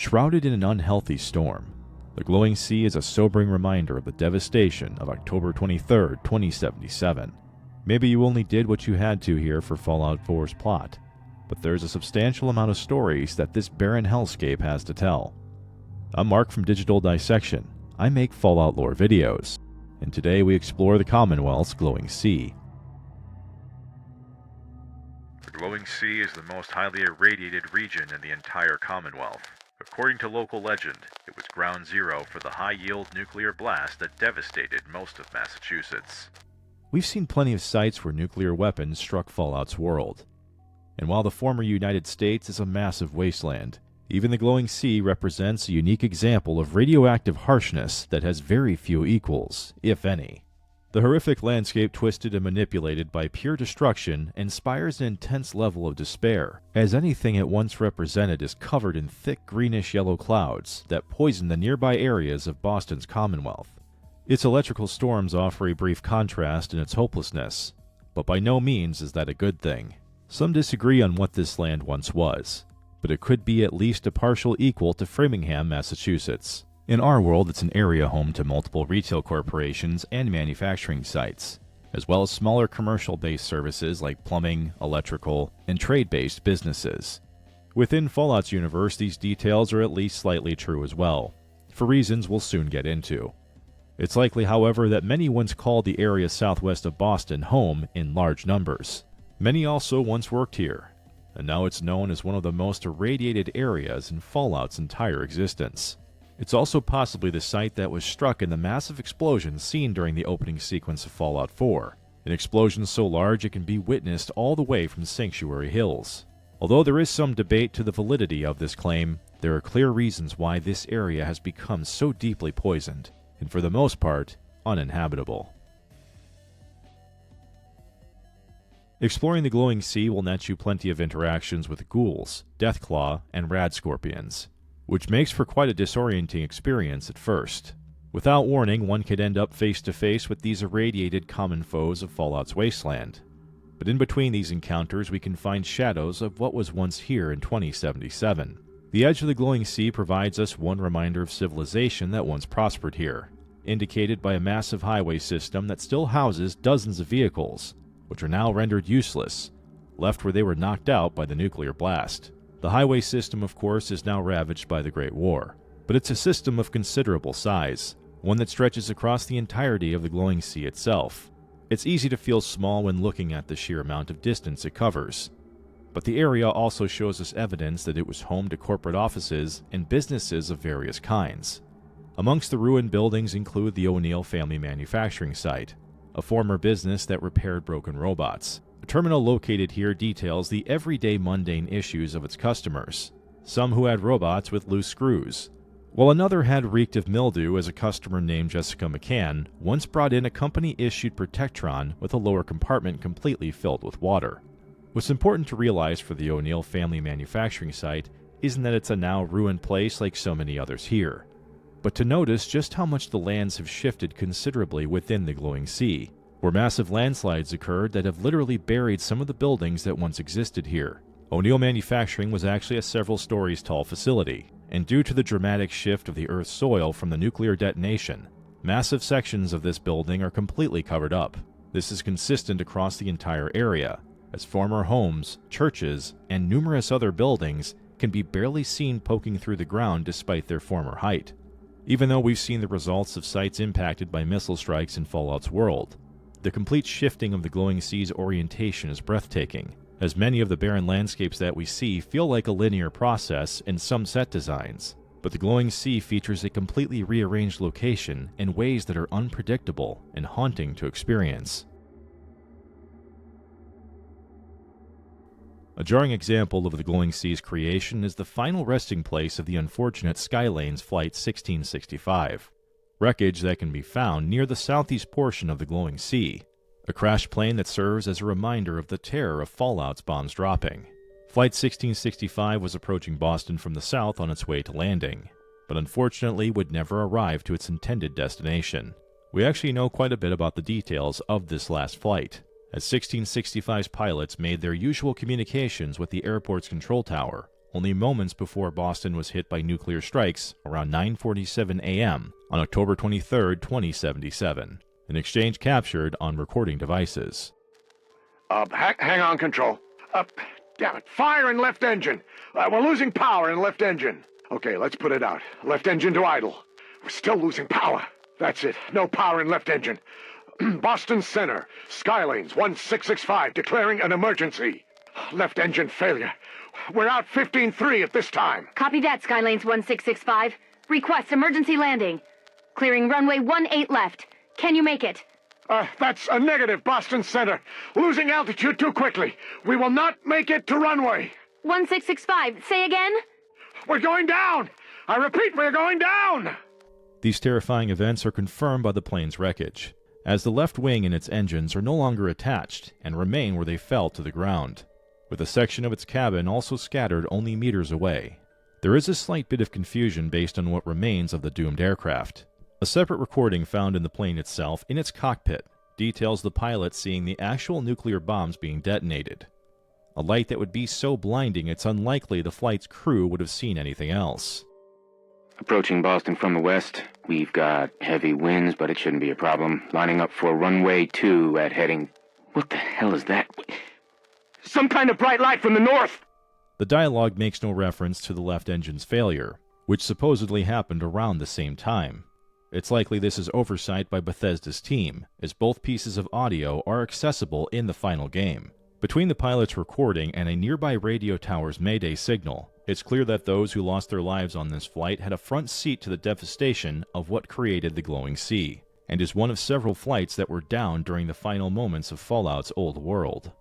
Shrouded in an unhealthy storm, the glowing sea is a sobering reminder of the devastation of October 23, 2077. Maybe you only did what you had to here for Fallout 4's plot, but there's a substantial amount of stories that this barren hellscape has to tell. I'm Mark from Digital Dissection. I make Fallout lore videos, and today we explore the Commonwealth's glowing sea. The glowing sea is the most highly irradiated region in the entire Commonwealth. According to local legend, it was ground zero for the high-yield nuclear blast that devastated most of Massachusetts. We've seen plenty of sites where nuclear weapons struck Fallout's world. And while the former United States is a massive wasteland, even the glowing sea represents a unique example of radioactive harshness that has very few equals, if any. The horrific landscape, twisted and manipulated by pure destruction, inspires an intense level of despair, as anything it once represented is covered in thick greenish-yellow clouds that poison the nearby areas of Boston's Commonwealth. Its electrical storms offer a brief contrast in its hopelessness, but by no means is that a good thing. Some disagree on what this land once was, but it could be at least a partial equal to Framingham, Massachusetts. In our world, it's an area home to multiple retail corporations and manufacturing sites, as well as smaller commercial-based services like plumbing, electrical, and trade-based businesses. Within Fallout's universe, these details are at least slightly true as well, for reasons we'll soon get into. It's likely, however, that many once called the area southwest of Boston home in large numbers. Many also once worked here, and now it's known as one of the most irradiated areas in Fallout's entire existence. It's also possibly the site that was struck in the massive explosion seen during the opening sequence of Fallout 4, an explosion so large it can be witnessed all the way from Sanctuary Hills. Although there is some debate to the validity of this claim, there are clear reasons why this area has become so deeply poisoned, and for the most part, uninhabitable. Exploring the glowing sea will net you plenty of interactions with ghouls, deathclaw, and rad scorpions, which makes for quite a disorienting experience at first. Without warning, one could end up face to face with these irradiated common foes of Fallout's wasteland. But in between these encounters, we can find shadows of what was once here in 2077. The edge of the glowing sea provides us one reminder of civilization that once prospered here, indicated by a massive highway system that still houses dozens of vehicles, which are now rendered useless, left where they were knocked out by the nuclear blast. The highway system, of course, is now ravaged by the Great War, but it's a system of considerable size, one that stretches across the entirety of the glowing sea itself. It's easy to feel small when looking at the sheer amount of distance it covers, but the area also shows us evidence that it was home to corporate offices and businesses of various kinds. Amongst the ruined buildings include the O'Neill family manufacturing site, a former business that repaired broken robots. A terminal located here details the everyday mundane issues of its customers, some who had robots with loose screws, while another had reeked of mildew as a customer named Jessica McCann once brought in a company-issued Protectron with a lower compartment completely filled with water. What's important to realize for the O'Neill family manufacturing site isn't that it's a now ruined place like so many others here, but to notice just how much the lands have shifted considerably within the glowing sea, where massive landslides occurred that have literally buried some of the buildings that once existed here. O'Neill Manufacturing was actually a several stories tall facility, and due to the dramatic shift of the Earth's soil from the nuclear detonation, massive sections of this building are completely covered up. This is consistent across the entire area, as former homes, churches, and numerous other buildings can be barely seen poking through the ground despite their former height. Even though we've seen the results of sites impacted by missile strikes in Fallout's world, the complete shifting of the glowing sea's orientation is breathtaking, as many of the barren landscapes that we see feel like a linear process in some set designs, but the glowing sea features a completely rearranged location in ways that are unpredictable and haunting to experience. A jarring example of the glowing sea's creation is the final resting place of the unfortunate Skylane's Flight 1665. Wreckage that can be found near the southeast portion of the glowing sea, a crashed plane that serves as a reminder of the terror of Fallout's bombs dropping. Flight 1665 was approaching Boston from the south on its way to landing, but unfortunately would never arrive to its intended destination. We actually know quite a bit about the details of this last flight, as 1665's pilots made their usual communications with the airport's control tower, only moments before Boston was hit by nuclear strikes around 9:47 a.m. on October 23, 2077, an exchange captured on recording devices. Hang on, Control. Damn it. Fire in left engine. We're losing power in left engine. Okay, let's put it out. Left engine to idle. We're still losing power. That's it. No power in left engine. Boston Center. Skylanes 1665 declaring an emergency. Left engine failure. We're out 15-3 at this time. Copy that, Skylanes 1665. Request emergency landing. Clearing runway 18 left. Can you make it? That's a negative, Boston Center. Losing altitude too quickly. We will not make it to runway. 1665. Say again? We're going down. I repeat, we're going down. These terrifying events are confirmed by the plane's wreckage, as the left wing and its engines are no longer attached and remain where they fell to the ground, with a section of its cabin also scattered only meters away. There is a slight bit of confusion based on what remains of the doomed aircraft. A separate recording found in the plane itself, in its cockpit, details the pilot seeing the actual nuclear bombs being detonated. A light that would be so blinding it's unlikely the flight's crew would have seen anything else. Approaching Boston from the west. We've got heavy winds, but it shouldn't be a problem. Lining up for runway 2 at heading... What the hell is that? Some kind of bright light from the north! The dialogue makes no reference to the left engine's failure, which supposedly happened around the same time. It's likely this is oversight by Bethesda's team, as both pieces of audio are accessible in the final game. Between the pilot's recording and a nearby radio tower's Mayday signal, it's clear that those who lost their lives on this flight had a front seat to the devastation of what created the glowing sea, and is one of several flights that were down during the final moments of Fallout's old world.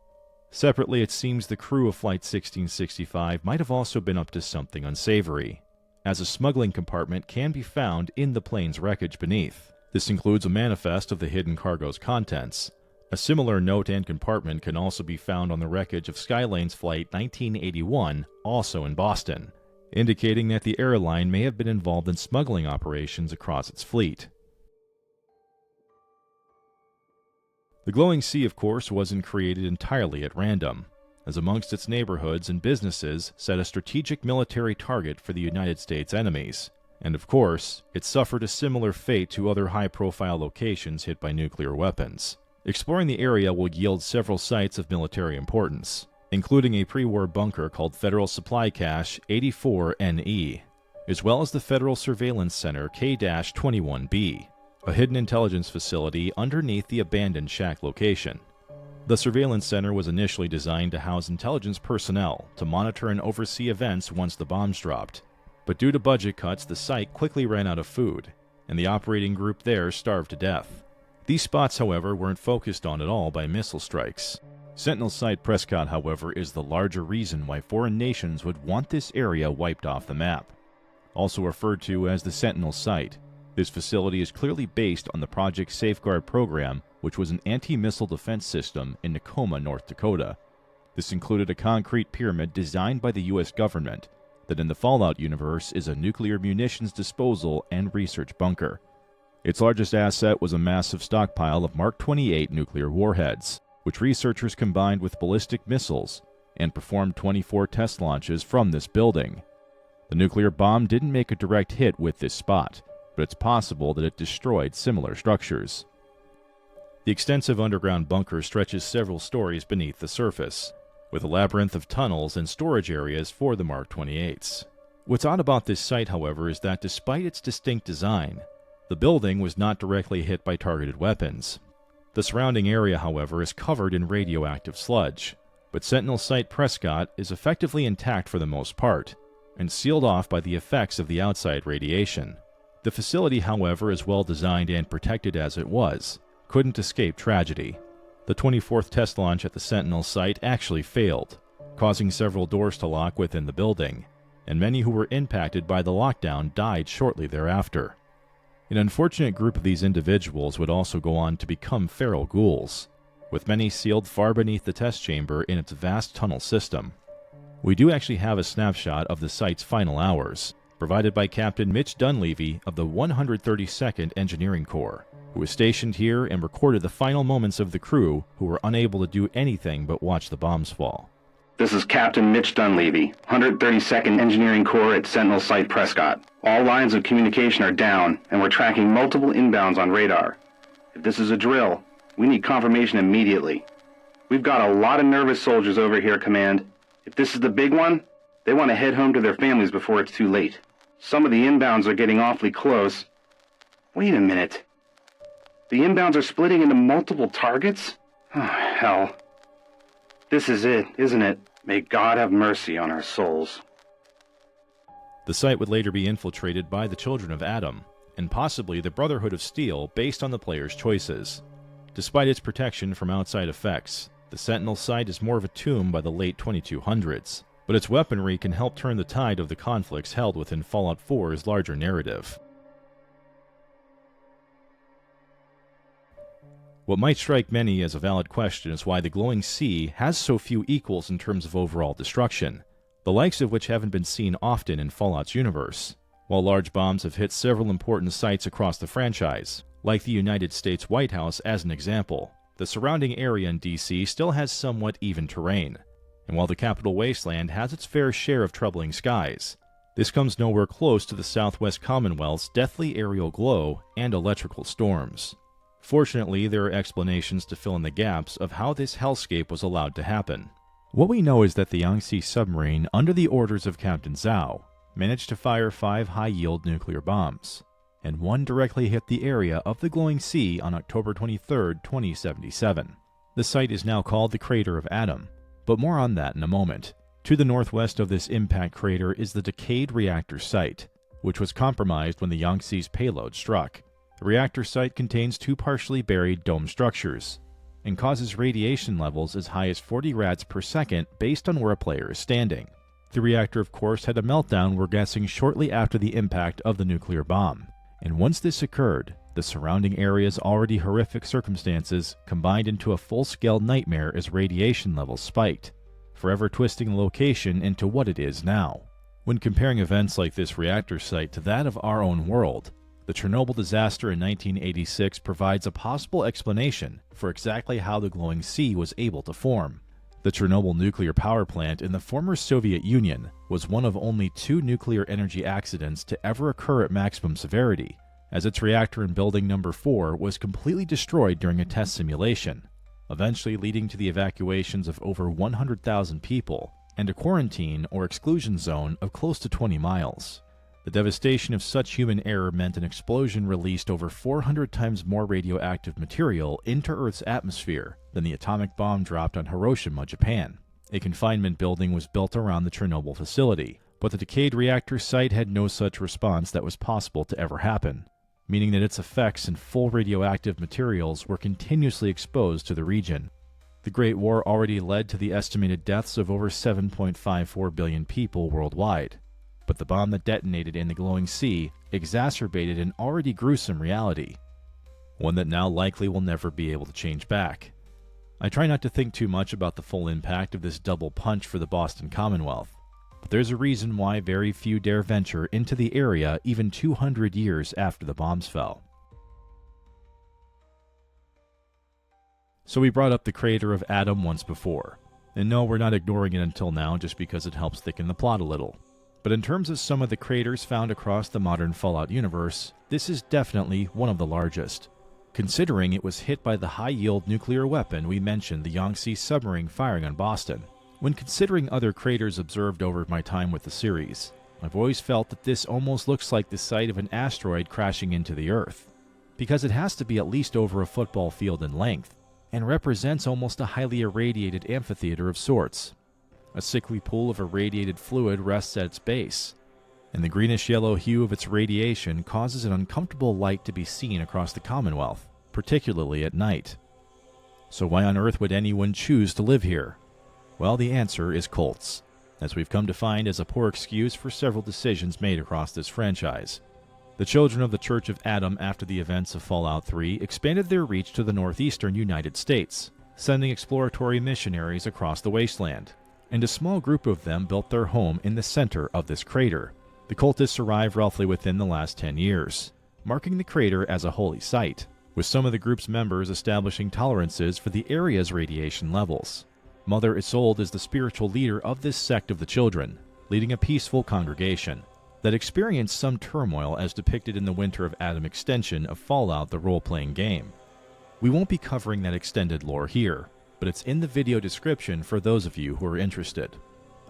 Separately, it seems the crew of Flight 1665 might have also been up to something unsavory, as a smuggling compartment can be found in the plane's wreckage beneath. This includes a manifest of the hidden cargo's contents. A similar note and compartment can also be found on the wreckage of Skylane's Flight 1981, also in Boston, indicating that the airline may have been involved in smuggling operations across its fleet. The glowing sea, of course, wasn't created entirely at random, as amongst its neighborhoods and businesses set a strategic military target for the United States enemies, and of course, it suffered a similar fate to other high-profile locations hit by nuclear weapons. Exploring the area will yield several sites of military importance, including a pre-war bunker called Federal Supply Cache 84NE, as well as the Federal Surveillance Center K-21B, a hidden intelligence facility underneath the abandoned shack location. The Surveillance Center was initially designed to house intelligence personnel to monitor and oversee events once the bombs dropped, but due to budget cuts, the site quickly ran out of food, and the operating group there starved to death. These spots, however, weren't focused on at all by missile strikes. Sentinel Site Prescott, however, is the larger reason why foreign nations would want this area wiped off the map. Also referred to as the Sentinel Site, this facility is clearly based on the Project Safeguard program, which was an anti-missile defense system in Tacoma, North Dakota. This included a concrete pyramid designed by the U.S. government that in the Fallout universe is a nuclear munitions disposal and research bunker. Its largest asset was a massive stockpile of Mark 28 nuclear warheads, which researchers combined with ballistic missiles and performed 24 test launches from this building. The nuclear bomb didn't make a direct hit with this spot, but it's possible that it destroyed similar structures. The extensive underground bunker stretches several stories beneath the surface, with a labyrinth of tunnels and storage areas for the Mark 28s. What's odd about this site, however, is that despite its distinct design, the building was not directly hit by targeted weapons. The surrounding area, however, is covered in radioactive sludge, but Sentinel Site Prescott is effectively intact for the most part, and sealed off by the effects of the outside radiation. The facility, however, as well designed and protected as it was, couldn't escape tragedy. The 24th test launch at the Sentinel site actually failed, causing several doors to lock within the building, and many who were impacted by the lockdown died shortly thereafter. An unfortunate group of these individuals would also go on to become feral ghouls, with many sealed far beneath the test chamber in its vast tunnel system. We do actually have a snapshot of the site's final hours, provided by Captain Mitch Dunleavy of the 132nd Engineering Corps, who was stationed here and recorded the final moments of the crew who were unable to do anything but watch the bombs fall. This is Captain Mitch Dunleavy, 132nd Engineering Corps at Sentinel Site Prescott. All lines of communication are down, and we're tracking multiple inbounds on radar. If this is a drill, we need confirmation immediately. We've got a lot of nervous soldiers over here, Command. If this is the big one, they want to head home to their families before it's too late. Some of the inbounds are getting awfully close. Wait a minute. The inbounds are splitting into multiple targets? Oh, hell. This is it, isn't it? May God have mercy on our souls. The site would later be infiltrated by the Children of Adam, and possibly the Brotherhood of Steel based on the player's choices. Despite its protection from outside effects, the Sentinel site is more of a tomb by the late 2200s, but its weaponry can help turn the tide of the conflicts held within Fallout 4's larger narrative. What might strike many as a valid question is why the glowing sea has so few equals in terms of overall destruction, the likes of which haven't been seen often in Fallout's universe. While large bombs have hit several important sites across the franchise, like the United States White House as an example, the surrounding area in DC still has somewhat even terrain. And while the Capital Wasteland has its fair share of troubling skies, this comes nowhere close to the Southwest Commonwealth's deathly aerial glow and electrical storms. Fortunately, there are explanations to fill in the gaps of how this hellscape was allowed to happen. What we know is that the Yangtze submarine, under the orders of Captain Zhao, managed to fire 5 high-yield nuclear bombs, and one directly hit the area of the glowing sea on October 23, 2077. The site is now called the Crater of Adam, but more on that in a moment. To the northwest of this impact crater is the decayed reactor site, which was compromised when the Yangtze's payload struck. The reactor site contains 2 partially buried dome structures, and causes radiation levels as high as 40 rads per second based on where a player is standing. The reactor, of course, had a meltdown, we're guessing, shortly after the impact of the nuclear bomb. And once this occurred, the surrounding area's already horrific circumstances combined into a full-scale nightmare as radiation levels spiked, forever twisting the location into what it is now. When comparing events like this reactor site to that of our own world, the Chernobyl disaster in 1986 provides a possible explanation for exactly how the glowing sea was able to form. The Chernobyl nuclear power plant in the former Soviet Union was one of only 2 nuclear energy accidents to ever occur at maximum severity, as its reactor in Building Number 4 was completely destroyed during a test simulation, eventually leading to the evacuations of over 100,000 people and a quarantine or exclusion zone of close to 20 miles. The devastation of such human error meant an explosion released over 400 times more radioactive material into Earth's atmosphere than the atomic bomb dropped on Hiroshima, Japan. A confinement building was built around the Chernobyl facility, but the decayed reactor site had no such response that was possible to ever happen, meaning that its effects and full radioactive materials were continuously exposed to the region. The Great War already led to the estimated deaths of over 7.54 billion people worldwide. But the bomb that detonated in the glowing sea exacerbated an already gruesome reality, one that now likely will never be able to change back. I try not to think too much about the full impact of this double punch for the Boston Commonwealth, but there's a reason why very few dare venture into the area even 200 years after the bombs fell. So we brought up the Crater of Adam once before, and no, we're not ignoring it until now just because it helps thicken the plot a little. But in terms of some of the craters found across the modern Fallout universe, this is definitely one of the largest, considering it was hit by the high-yield nuclear weapon we mentioned the Yangtze submarine firing on Boston. When considering other craters observed over my time with the series, I've always felt that this almost looks like the site of an asteroid crashing into the Earth, because it has to be at least over a football field in length, and represents almost a highly irradiated amphitheater of sorts. A sickly pool of irradiated fluid rests at its base, and the greenish-yellow hue of its radiation causes an uncomfortable light to be seen across the Commonwealth, particularly at night. So why on earth would anyone choose to live here? Well, the answer is cults, as we've come to find as a poor excuse for several decisions made across this franchise. The Children of the Church of Adam, after the events of Fallout 3, expanded their reach to the northeastern United States, sending exploratory missionaries across the wasteland, and a small group of them built their home in the center of this crater. The cultists arrived roughly within the last 10 years, marking the crater as a holy site, with some of the group's members establishing tolerances for the area's radiation levels. Mother Isolde is the spiritual leader of this sect of the children, leading a peaceful congregation that experienced some turmoil as depicted in the Winter of Adam extension of Fallout, the role-playing game. We won't be covering that extended lore here, but it's in the video description for those of you who are interested.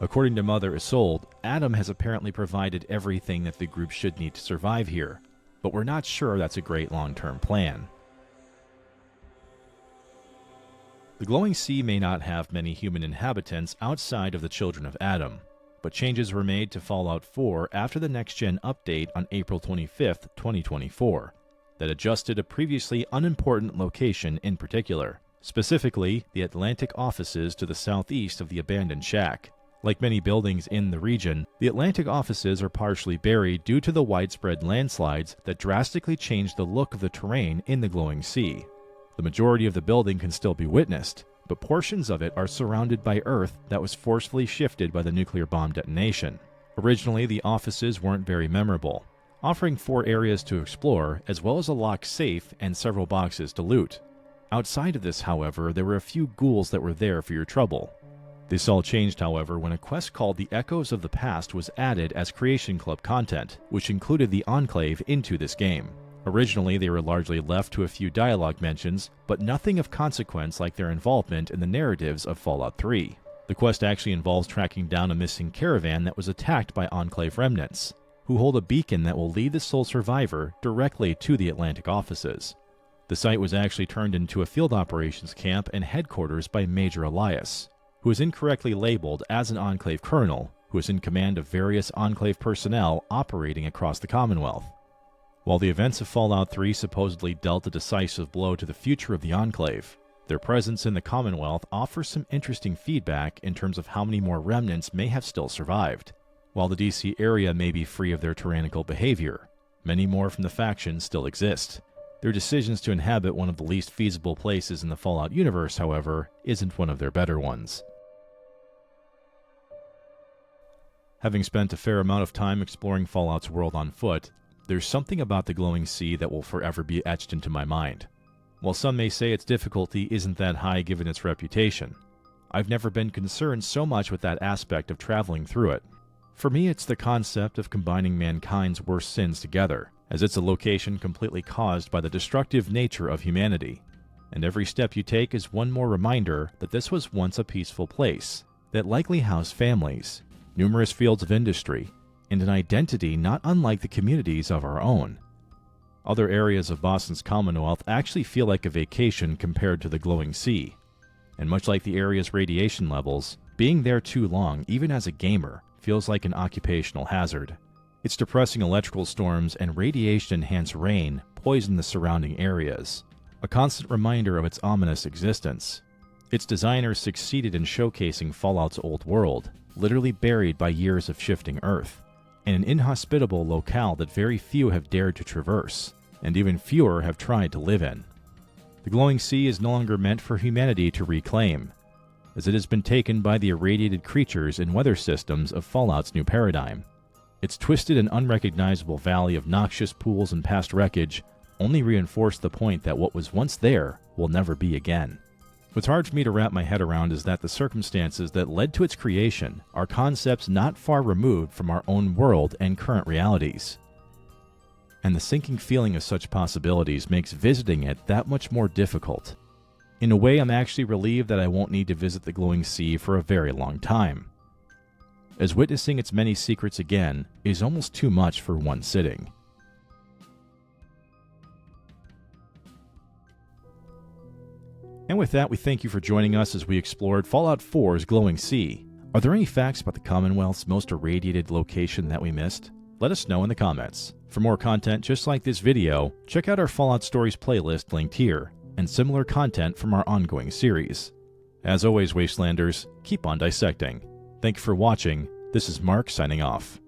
According to Mother Isolde, Adam has apparently provided everything that the group should need to survive here, but we're not sure that's a great long-term plan. The Glowing Sea may not have many human inhabitants outside of the Children of Adam, but changes were made to Fallout 4 after the next-gen update on April 25, 2024, that adjusted a previously unimportant location in particular, specifically the Atlantic offices to the southeast of the abandoned shack. Like many buildings in the region, the Atlantic offices are partially buried due to the widespread landslides that drastically changed the look of the terrain in the Glowing Sea. The majority of the building can still be witnessed, but portions of it are surrounded by earth that was forcefully shifted by the nuclear bomb detonation. Originally, the offices weren't very memorable, offering 4 areas to explore, as well as a locked safe and several boxes to loot. Outside of this, however, there were a few ghouls that were there for your trouble. This all changed, however, when a quest called The Echoes of the Past was added as Creation Club content, which included the Enclave into this game. Originally, they were largely left to a few dialogue mentions, but nothing of consequence like their involvement in the narratives of Fallout 3. The quest actually involves tracking down a missing caravan that was attacked by Enclave remnants, who hold a beacon that will lead the sole survivor directly to the Atlantic offices. The site was actually turned into a field operations camp and headquarters by Major Elias, who is incorrectly labeled as an Enclave colonel, who is in command of various Enclave personnel operating across the Commonwealth. While the events of Fallout 3 supposedly dealt a decisive blow to the future of the Enclave, their presence in the Commonwealth offers some interesting feedback in terms of how many more remnants may have still survived. While the DC area may be free of their tyrannical behavior, many more from the faction still exist. Their decisions to inhabit one of the least feasible places in the Fallout universe, however, isn't one of their better ones. Having spent a fair amount of time exploring Fallout's world on foot, there's something about the Glowing Sea that will forever be etched into my mind. While some may say its difficulty isn't that high given its reputation, I've never been concerned so much with that aspect of traveling through it. For me, it's the concept of combining mankind's worst sins together, as it's a location completely caused by the destructive nature of humanity. And every step you take is one more reminder that this was once a peaceful place, that likely housed families, numerous fields of industry, and an identity not unlike the communities of our own. Other areas of Boston's Commonwealth actually feel like a vacation compared to the Glowing Sea. And much like the area's radiation levels, being there too long, even as a gamer, feels like an occupational hazard. Its depressing electrical storms and radiation-enhanced rain poison the surrounding areas, a constant reminder of its ominous existence. Its designers succeeded in showcasing Fallout's old world, literally buried by years of shifting Earth, and an inhospitable locale that very few have dared to traverse, and even fewer have tried to live in. The Glowing Sea is no longer meant for humanity to reclaim, as it has been taken by the irradiated creatures and weather systems of Fallout's new paradigm. Its twisted and unrecognizable valley of noxious pools and past wreckage only reinforce the point that what was once there will never be again. What's hard for me to wrap my head around is that the circumstances that led to its creation are concepts not far removed from our own world and current realities. And the sinking feeling of such possibilities makes visiting it that much more difficult. In a way, I'm actually relieved that I won't need to visit the Glowing Sea for a very long time, as witnessing its many secrets again is almost too much for one sitting. And with that, we thank you for joining us as we explored Fallout 4's Glowing Sea. Are there any facts about the Commonwealth's most irradiated location that we missed? Let us know in the comments. For more content just like this video, check out our Fallout Stories playlist linked here, and similar content from our ongoing series. As always, Wastelanders, keep on dissecting. Thank you for watching. This is Mark signing off.